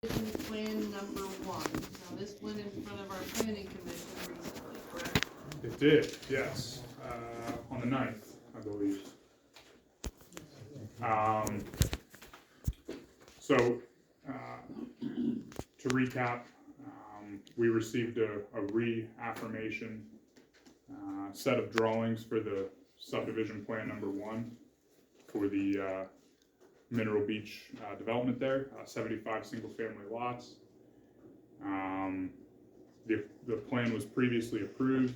Plan number one. Now, this went in front of our planning commission recently, correct? It did, yes, on the 9th, I believe. So, to recap, we received a reaffirmation set of drawings for the subdivision plan number one for the Mineral Beach development there, 75 single-family lots. The plan was previously approved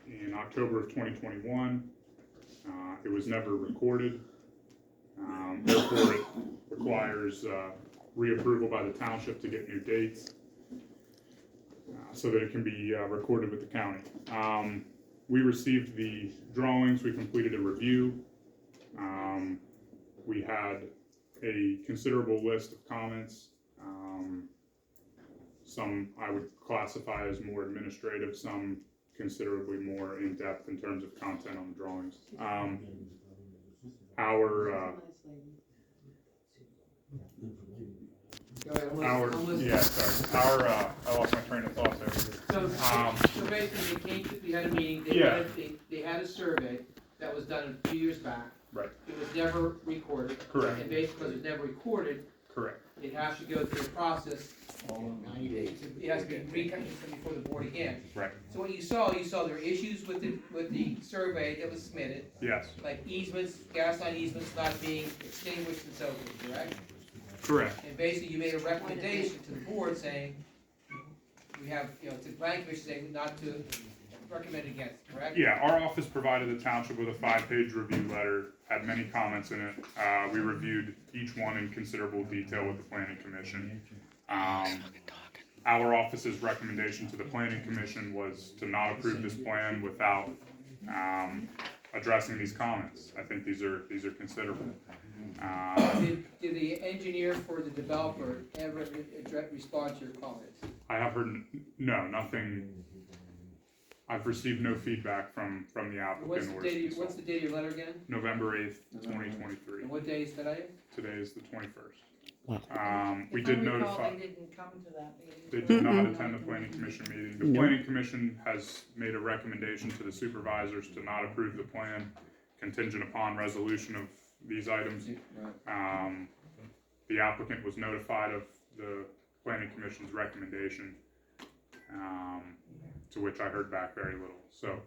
in October of 2021. It was never recorded. Therefore, it requires reapproval by the township to get new dates so that it can be recorded with the county. We received the drawings, we completed a review. We had a considerable list of comments. Some I would classify as more administrative, some considerably more in-depth in terms of content on the drawings. I lost my train of thought there. So basically, we had a meeting, they had a survey that was done a few years back. Right. It was never recorded. Correct. And basically, because it was never recorded, Correct. it has to go through a process. All in 90 days. It has to be recounted before the board again. Right. So what you saw there were issues with the survey that was submitted, Yes. like easements, gas line easements not being extinguished and so forth, correct? Correct. And basically, you made a recommendation to the board saying, we have, to the planning commission saying not to recommend against, correct? Yeah, our office provided the township with a 5-page review letter, had many comments in it. We reviewed each one in considerable detail with the planning commission. Our office's recommendation to the planning commission was to not approve this plan without addressing these comments. I think these are considerable. Did the engineer for the developer ever respond to your comments? I have heard nothing. I've received no feedback from the applicant. What's the date of your letter again? November 8th, 2023. And what day is today? Today is the 21st. We If did I recall, notify. they didn't come to that meeting. They did not attend the planning commission meeting. The planning commission has made a recommendation to the supervisors to not approve the plan contingent upon resolution of these items. The applicant was notified of the planning commission's recommendation, to which I heard back very little. So,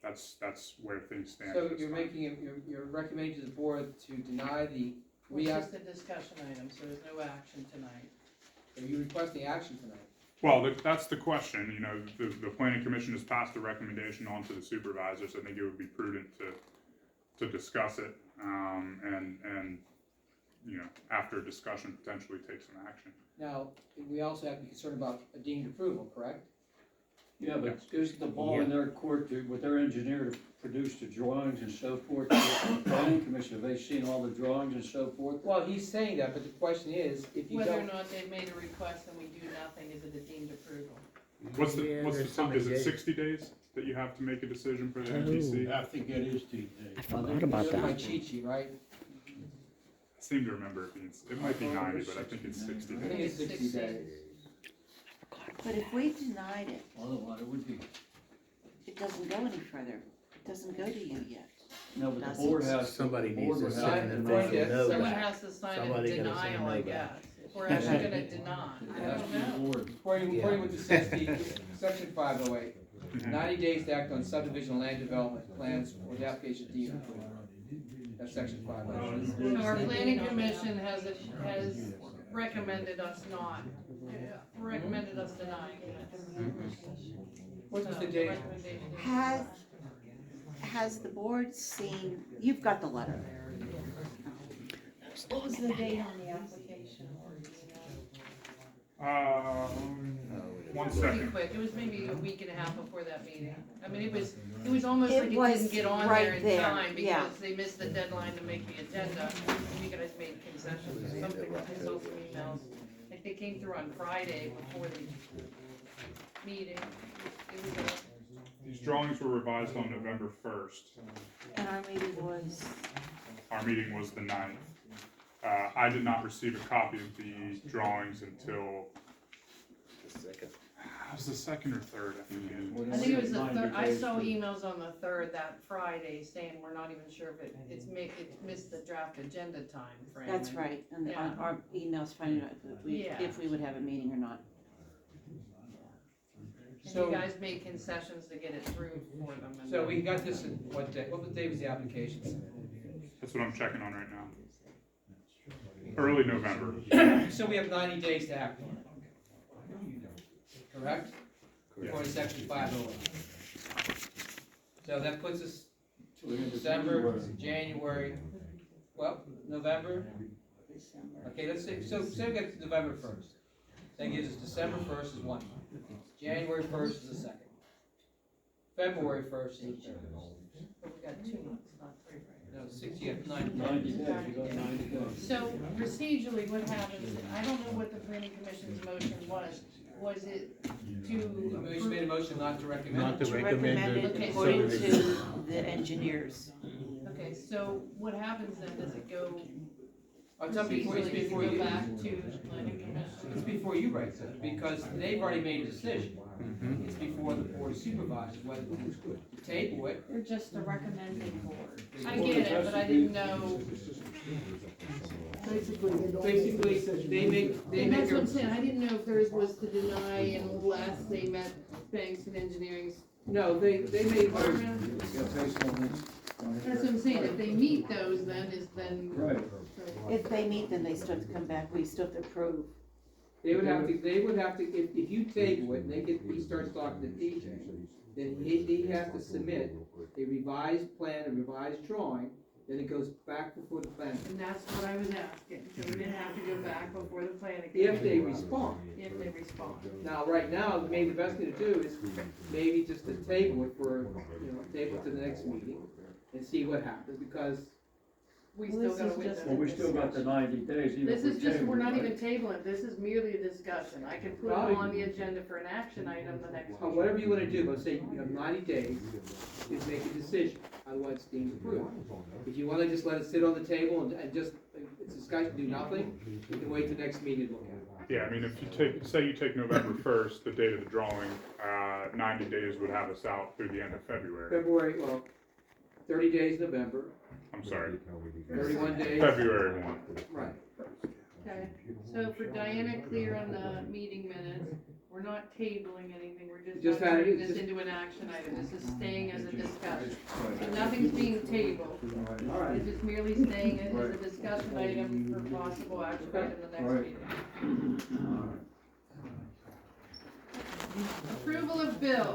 that's where things stand. So you're recommending to the board to deny the It's just a discussion item, so there's no action tonight. are you requesting action tonight? Well, that's the question. The planning commission has passed a recommendation on to the supervisors. I think it would be prudent to discuss it, and after discussion, potentially take some action. Now, we also have to be concerned about a deemed approval, correct? Yeah, but isn't the ball in their court with their engineer to produce the drawings and so forth? The planning commission, have they seen all the drawings and so forth? Well, he's saying that, but the question is, if you Whether or don't, not they've made a request and we do nothing, is it a deemed approval? What's the time? Is it 60 days that you have to make a decision for the MPC? I think it is these days. I forgot about you have my that. cheat sheet, right? I seem to remember it might be 90, but I think it's 60 I think days. it's 60 days. But if we denied it, Otherwise, it would be, it doesn't go any further. It doesn't go to you yet. no, but the Does board it? has. Somebody the needs board to would sign have an to- official no Someone back. has to sign a Somebody gotta sign denial, no I back. guess. If we're actually gonna deny, It I has to don't be the know. board. According with the section 508, 90 days to act on subdivision land development plans or the application deed approval. That's section 508. So our planning commission has recommended us not, recommended us denying it. What's So, the date? recommendation. Has the board seen, you've got the letter. What was the date on the application? One Pretty second. quick, it was maybe a week and a half before that meeting. I mean, it was almost It like it was didn't get on right there in there, time yeah. because they missed the deadline to make the agenda. And you guys made concessions or something, I saw some emails. Like they came through on Friday before the meeting. It was These drawings were revised on November 1st. And our meeting was, Our meeting was the 9th. I did not receive a copy of the drawings until, it was the second or third, I think. I think it was the 90 third, I days saw to- emails on the third that Friday saying we're not even sure if it missed the draft agenda time frame. That's right, and Yeah. on our emails finding out Yeah. if we would have a meeting or not. And So- you guys made concessions to get it through for them. And So we got this in what day, what day was the application? That's what I'm checking on right now. Early November. So we have 90 days to act on it. Correct? According to section 501. So that puts us December, January, well, November. Okay, let's say, so say we get to November 1st. That gives us December 1st is one month. January 1st is the second. February 1st is the third. But we got 2 months, not 3, right? No, 60, you have 90 90 days. days, you got 90 days. So procedurally, what happens, I don't know what the planning commission's motion was it to We just made a approve? motion not to recommend. Not it. to To recommend recommend it. it Okay. according to the engineers. Okay, so what happens then, does it go I'll tell you before, it's procedurally, does it before go you. back to the planning It's commission? before you write that, because they've already made a decision. It's before the board of supervisors, whether to table it. They're just a recommending board. I get it, but I didn't know, Basically, they make, and that's what I'm saying, I didn't know if theirs was to deny unless they met Banks and Engineering's. No, they made, requirement. That's what I'm saying, if they meet those, then Right. If they meet, then they still have to come back, we still have to approve. they would have to, if you table it and he starts talking to DJ, then he has to submit a revised plan, a revised drawing, then it goes back before the planning. And that's what I was asking, so we didn't have to go back before the planning. If they respond. If they respond. Now, right now, maybe the best thing to do is maybe just to table it for, table it to the next meeting and see what happens, because We Well, still this gotta is wait. just Well, we still got the 90 days, even This if is we just, table we're it, not right? even tabling it, this is merely a discussion, I can put it on the agenda for an action item the next week. whatever you wanna do, but say you have 90 days to make a decision on what Steve's approved. If you wanna just let it sit on the table and just, it's discussion, do nothing, you can wait till next meeting to look at it. Yeah, I mean, if you take November 1st, the date of the drawing, 90 days would have us out through the end of February. February, well, 30 days November, I'm sorry, 31 days. February 1. Right. Okay, so for Diana Clear on the meeting minutes, we're not tabling anything, we're Just just had it- turning this just- into an action item, this is staying as a discussion. So nothing's being tabled, All right. it's just merely staying as a discussion item for possible action item the next Right. meeting. Approval of bill.